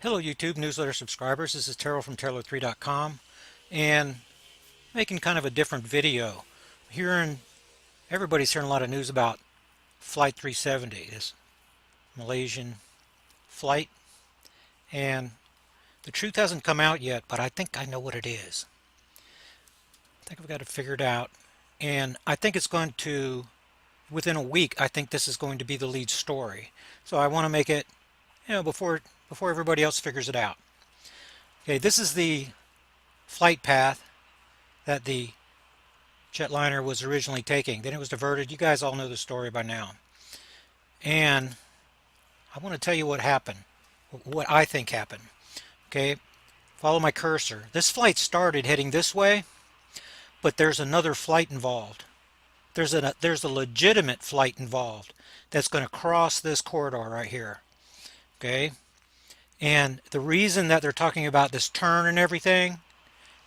Hello YouTube newsletter subscribers, this is Terrell from Terrell3.com and making kind of a different video. Everybody's hearing a lot of news about Flight 370, this Malaysian flight, and the truth hasn't come out yet, but I think I know what it is. I think I've got it figured out, and I think it's going to, within a week, I think this is going to be the lead story. So I want to make it, before everybody else figures it out. Okay, this is the flight path that the jetliner was originally taking. Then it was diverted. You guys all know the story by now. And I want to tell you what happened, what I think happened. Okay, follow my cursor. This flight started heading this way, but there's another flight involved. There's a legitimate flight involved that's going to cross this corridor right here. Okay, and the reason that they're talking about this turn and everything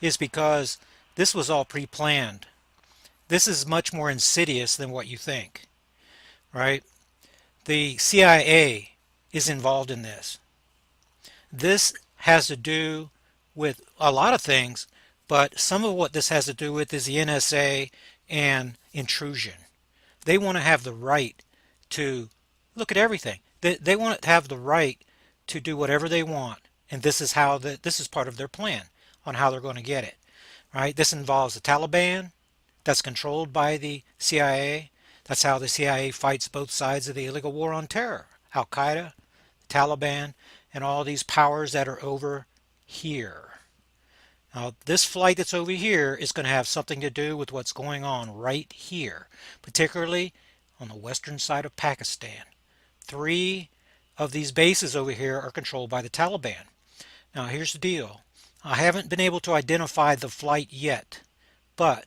is because this was all pre-planned. This is much more insidious than what you think, right? The CIA is involved in this. This has to do with a lot of things, but some of what this has to do with is the NSA and intrusion. They want to have the right to look at everything. They want to have the right to do whatever they want, and this is this is part of their plan on how they're going to get it. Right? This involves the Taliban, that's controlled by the CIA. That's how the CIA fights both sides of the illegal war on terror. Al Qaeda, the Taliban, and all these powers that are over here. Now, this flight that's over here is going to have something to do with what's going on right here, particularly on the western side of Pakistan. 3 of these bases over here are controlled by the Taliban. Now, here's the deal. I haven't been able to identify the flight yet, but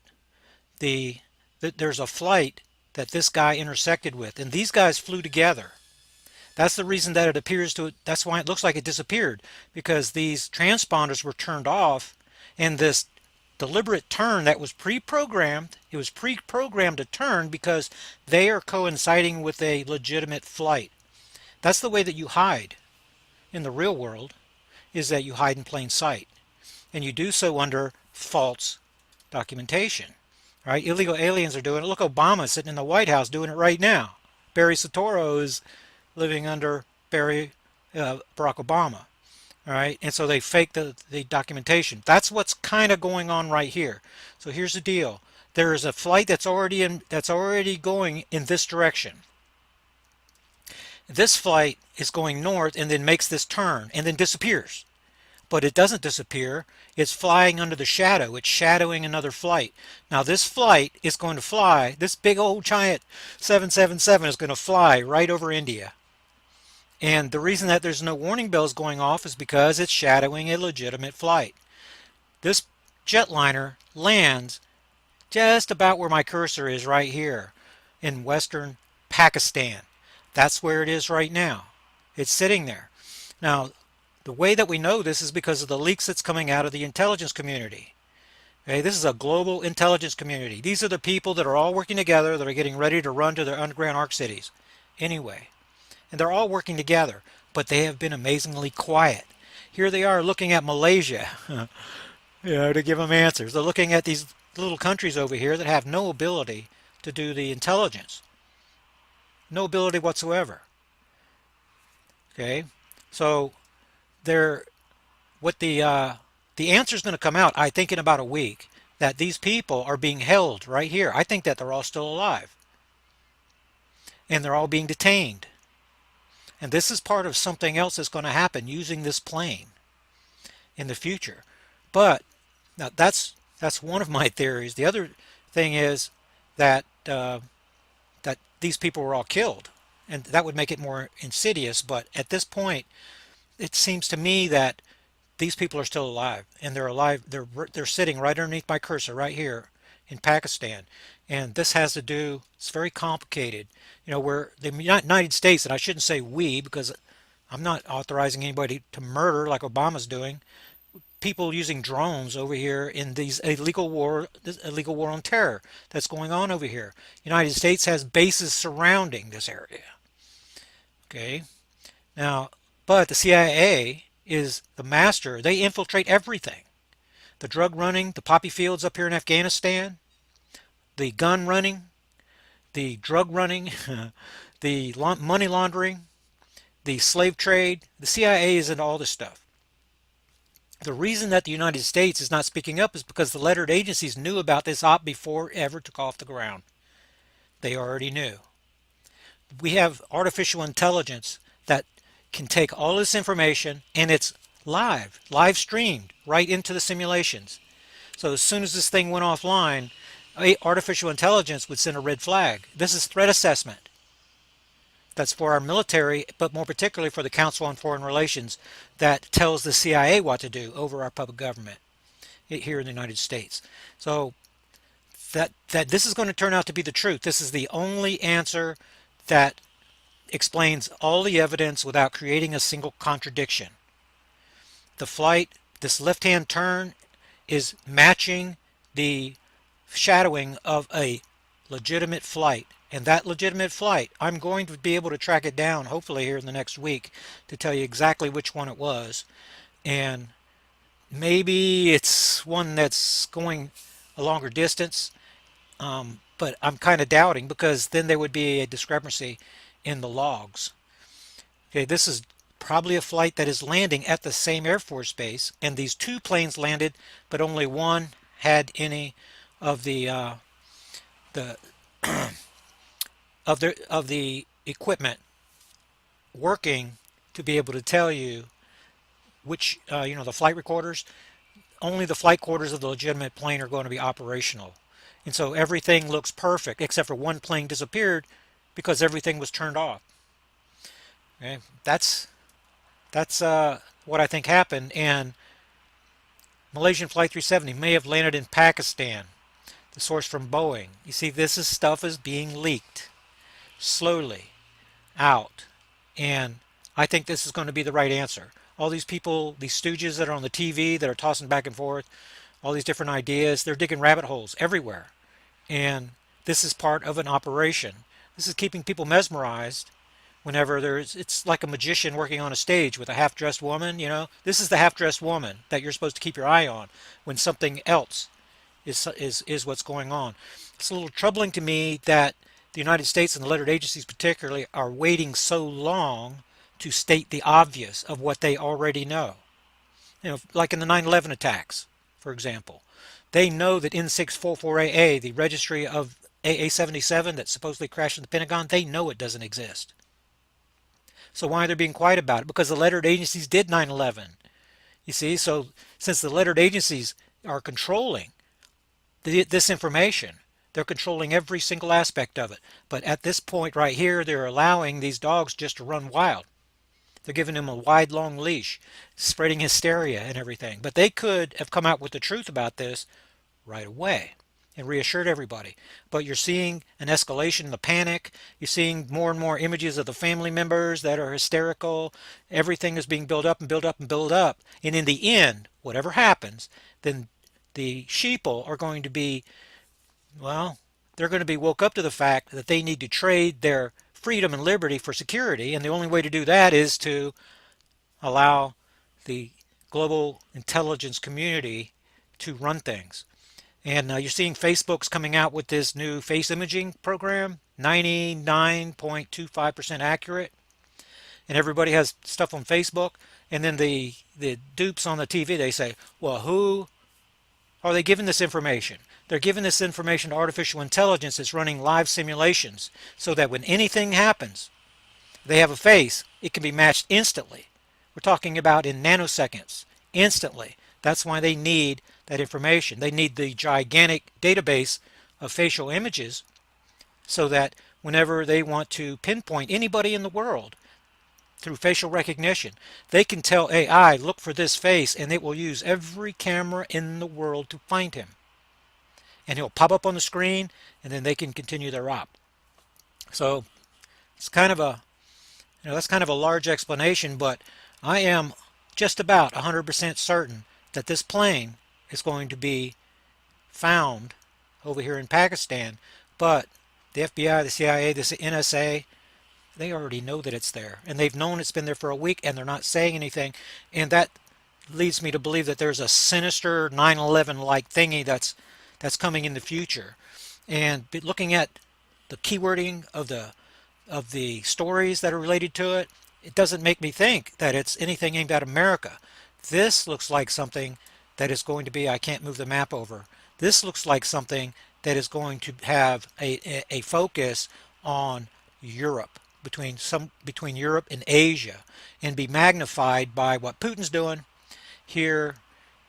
there's a flight that this guy intersected with, and these guys flew together. That's the reason that that's why it looks like it disappeared, because these transponders were turned off, and this deliberate turn that was pre-programmed, it was pre-programmed to turn because they are coinciding with a legitimate flight. That's the way that you hide in the real world, is that you hide in plain sight. And you do so under false documentation. Right? Illegal aliens are doing it. Look, Obama sitting in the White House doing it right now. Barry Soetoro is living under Barack Obama. All right, and so they fake the documentation. That's what's kind of going on right here. So here's the deal. There is a flight that's already going in this direction. This flight is going north and then makes this turn and then disappears. But it doesn't disappear. It's flying under the shadow. It's shadowing another flight. Now this flight is going to fly, this big old giant 777 is going to fly right over India. And the reason that there's no warning bells going off is because it's shadowing a legitimate flight. This jetliner lands just about where my cursor is right here in western Pakistan. That's where it is right now. It's sitting there. Now, the way that we know this is because of the leaks that's coming out of the intelligence community. Okay, this is a global intelligence community. These are the people that are all working together that are getting ready to run to their underground arc cities. Anyway. And they're all working together, but they have been amazingly quiet. Here they are looking at Malaysia, to give them answers. They're looking at these little countries over here that have no ability to do the intelligence. No ability whatsoever. Okay, so the answer is going to come out, I think, in about a week, that these people are being held right here. I think that they're all still alive. And they're all being detained. And this is part of something else that's going to happen using this plane in the future. But now that's one of my theories. The other thing is that that these people were all killed, and that would make it more insidious. But at this point, it seems to me that these people are still alive, and they're alive. They're sitting right underneath my cursor right here in Pakistan. And this has to do, it's very complicated, where the United States, and I shouldn't say we because I'm not authorizing anybody to murder like Obama's doing, people using drones over here in this illegal war on terror that's going on over here. United States has bases surrounding this area. Okay, now, but the CIA is the master. They infiltrate everything. The drug running, the poppy fields up here in Afghanistan, the gun running, the drug running, the money laundering, the slave trade. The CIA is into all this stuff. The reason that the United States is not speaking up is because the lettered agencies knew about this op before it ever took off the ground. They already knew. We have artificial intelligence that can take all this information, and it's live streamed right into the simulations. So as soon as this thing went offline, artificial intelligence would send a red flag. This is threat assessment. That's for our military, but more particularly for the Council on Foreign Relations that tells the CIA what to do over our public government here in the United States. So that this is going to turn out to be the truth. This is the only answer that explains all the evidence without creating a single contradiction. The flight, this left-hand turn, is matching the shadowing of a legitimate flight. And that legitimate flight, I'm going to be able to track it down, hopefully here in the next week, to tell you exactly which one it was. And maybe it's one that's going a longer distance, but I'm kind of doubting, because then there would be a discrepancy in the logs. Okay, this is probably a flight that is landing at the same Air Force base, and these two planes landed, but only one had any of the of the equipment working to be able to tell you which the flight recorders. Only the flight recorders of the legitimate plane are going to be operational, and so everything looks perfect except for one plane disappeared because everything was turned off. Okay, that's what I think happened. And Malaysian Flight 370 may have landed in Pakistan. The source from Boeing. You see, stuff is being leaked slowly out, and I think this is going to be the right answer. All these people, these stooges that are on the TV that are tossing back and forth, all these different ideas, they're digging rabbit holes everywhere, and this is part of an operation. This is keeping people mesmerized. Whenever it's like a magician working on a stage with a half-dressed woman. This is the half-dressed woman that you're supposed to keep your eye on when something else is what's going on. It's a little troubling to me that the United States and the lettered agencies particularly are waiting so long to state the obvious of what they already know. Like in the 9/11 attacks, for example. They know that N644AA, the registry of AA-77 that supposedly crashed in the Pentagon, they know it doesn't exist. So why are they being quiet about it? Because the lettered agencies did 9/11. You see, so since the lettered agencies are controlling this information, they're controlling every single aspect of it. But at this point right here, they're allowing these dogs just to run wild. They're giving them a wide, long leash, spreading hysteria and everything. But they could have come out with the truth about this right away and reassured everybody. But you're seeing an escalation in the panic. You're seeing more and more images of the family members that are hysterical. Everything is being built up and built up and built up. And in the end, whatever happens, then the sheeple are going to be, well, they're going to be woke up to the fact that they need to trade their freedom and liberty for security. And the only way to do that is to allow the global intelligence community to run things. And you're seeing Facebook's coming out with this new face imaging program, 99.25% accurate. And everybody has stuff on Facebook. And then the dupes on the TV, they say, well, who are they giving this information? They're giving this information to artificial intelligence that's running live simulations so that when anything happens, they have a face, it can be matched instantly. We're talking about in nanoseconds, instantly. That's why they need that information. They need the gigantic database of facial images so that whenever they want to pinpoint anybody in the world through facial recognition, they can tell AI, look for this face, and it will use every camera in the world to find him. And he'll pop up on the screen, and then they can continue their op. So it's kind of a, that's kind of a large explanation, but I am just about 100% certain that this plane is going to be found over here in Pakistan, but the FBI, the CIA, the NSA, They already know that it's there, and they've known it's been there for a week, and they're not saying anything. And that leads me to believe that there's a sinister 9/11 like thingy that's coming in the future. And looking at the keywording of the stories that are related to it, it doesn't make me think that it's anything aimed at America. This looks like something that is going to be, I can't move the map over. This looks like something that is going to have a focus on Europe, between Europe and Asia, and be magnified by what Putin's doing here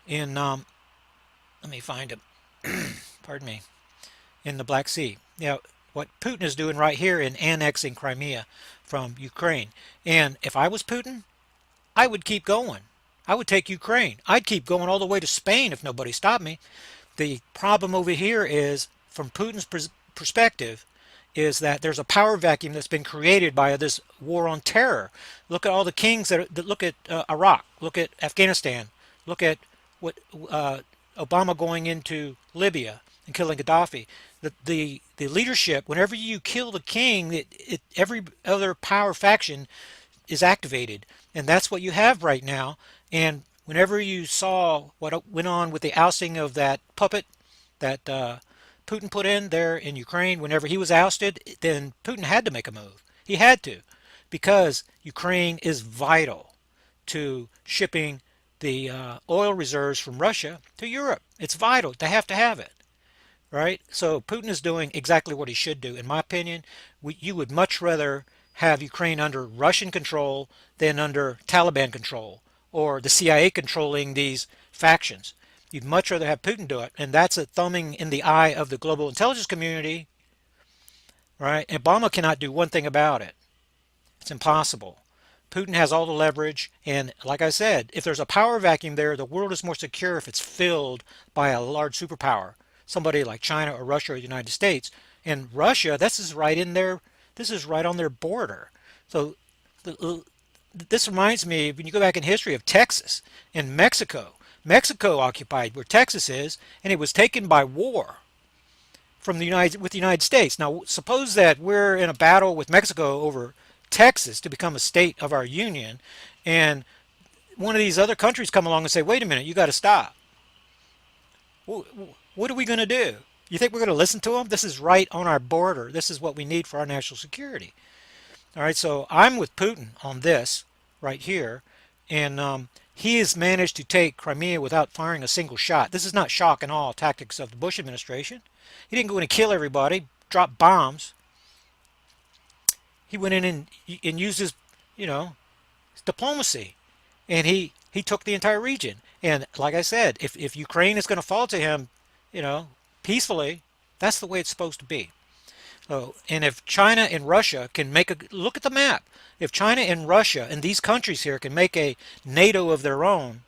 in let me find him. Pardon me, in the Black Sea. Now, what Putin is doing right here in annexing Crimea from Ukraine. And if I was Putin, I would keep going. I would take Ukraine. I'd keep going all the way to Spain if nobody stopped me. The problem over here is, from Putin's perspective, is that there's a power vacuum that's been created by this war on terror. Look at all the kings that look at Iraq, look at Afghanistan, look at what Obama going into Libya and killing Gaddafi. The leadership, whenever you kill the king, every other power faction is activated, and that's what you have right now. And whenever you saw what went on with the ousting of that puppet that Putin put in there in Ukraine, whenever he was ousted, then Putin had to make a move. He had to, because Ukraine is vital to shipping the oil reserves from Russia to Europe. It's vital. They have to have it. Right? So Putin is doing exactly what he should do. In my opinion, you would much rather have Ukraine under Russian control than under Taliban control, or the CIA controlling these factions. You'd much rather have Putin do it, and that's a thumbing in the eye of the global intelligence community, right? Obama cannot do one thing about it. It's impossible. Putin has all the leverage, and like I said, if there's a power vacuum there, the world is more secure if it's filled by a large superpower, somebody like China or Russia or the United States. And Russia, this is right in there. This is right on their border. So this reminds me, when you go back in history, of Texas and Mexico. Mexico occupied where Texas is, and it was taken by war from the United States. Now, suppose that we're in a battle with Mexico over Texas to become a state of our union, and one of these other countries come along and say, "Wait a minute, you got to stop." What are we going to do? You think we're going to listen to them? This is right on our border. This is what we need for our national security. All right, so I'm with Putin on this right here, and he has managed to take Crimea without firing a single shot. This is not shock and awe tactics of the Bush administration. He didn't go in and kill everybody, drop bombs. He went in and used his, his diplomacy, and he took the entire region. And like I said, if Ukraine is going to fall to him, peacefully, that's the way it's supposed to be. So, and if China and Russia can look at the map, if China and Russia and these countries here can make a NATO of their own,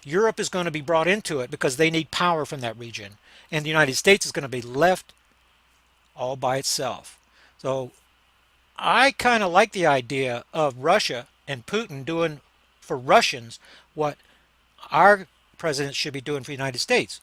Europe is going to be brought into it because they need power from that region. And the United States is going to be left all by itself. So I kind of like the idea of Russia and Putin doing for Russians what our president should be doing for the United States,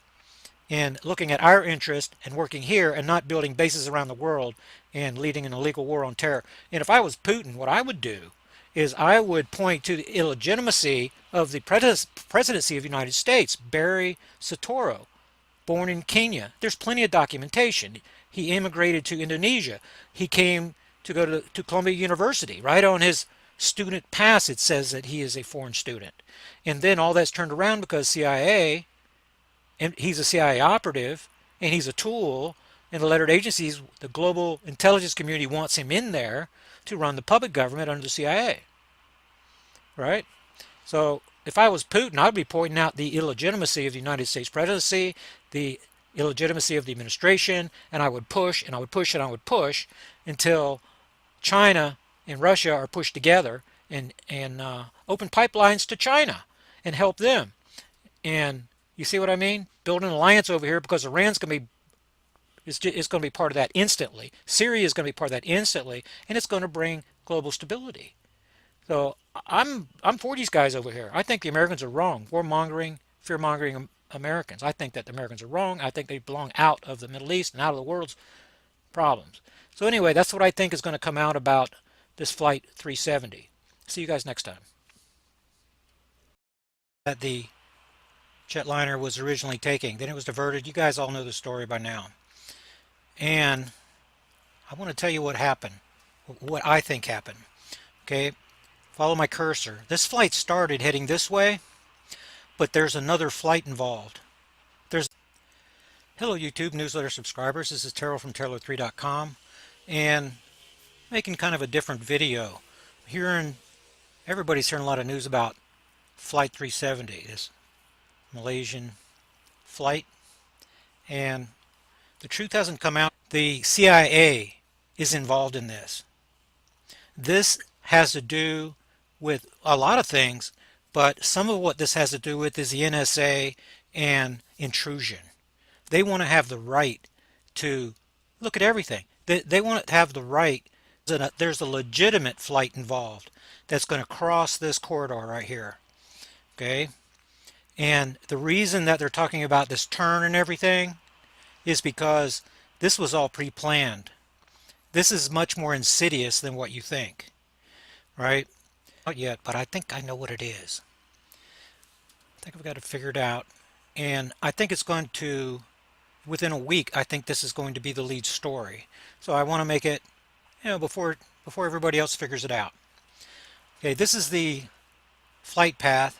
and looking at our interest and working here and not building bases around the world and leading an illegal war on terror. And if I was Putin, what I would do is I would point to the illegitimacy of the presidency of the United States. Barry Soetoro, born in Kenya. There's plenty of documentation. He immigrated to Indonesia. He came to go to Columbia University. Right on his student pass it says that he is a foreign student. And then all that's turned around because CIA, and he's a CIA operative, and he's a tool, and the lettered agencies, the global intelligence community wants him in there to run the puppet government under the CIA. Right? So if I was Putin, I'd be pointing out the illegitimacy of the United States presidency, the illegitimacy of the administration, and I would push, and I would push, and I would push until China and Russia are pushed together and open pipelines to China and help them. And you see what I mean? Build an alliance over here, because Iran's going to be is going to be part of that instantly. Syria is going to be part of that instantly, and it's going to bring global stability. So I'm for these guys over here. I think the Americans are wrong. Warmongering, fear-mongering Americans. I think that the Americans are wrong. I think they belong out of the Middle East and out of the world's problems. So anyway, that's what I think is going to come out about this flight 370. See you guys next time. That the jetliner was originally taking. Then it was diverted. You guys all know the story by now. And I want to tell you what happened, what I think happened. Okay, follow my cursor. This flight started heading this way, but there's another flight involved. Hello YouTube newsletter subscribers. This is Terrell from Terrell3.com, and making kind of a different video. Everybody's hearing a lot of news about Flight 370, this Malaysian flight, and the truth hasn't come out. The CIA is involved in this. This has to do with a lot of things, but some of what this has to do with is the NSA and intrusion. They want to have the right to look at everything. They want to have the right. There's a legitimate flight involved that's going to cross this corridor right here. Okay? And the reason that they're talking about this turn and everything is because this was all pre-planned. This is much more insidious than what you think. Right? Not yet, but I think I know what it is. I think I've got it figured out. And I think it's going to, within a week, I think this is going to be the lead story. So I want to make it, before everybody else figures it out. Okay, this is the flight path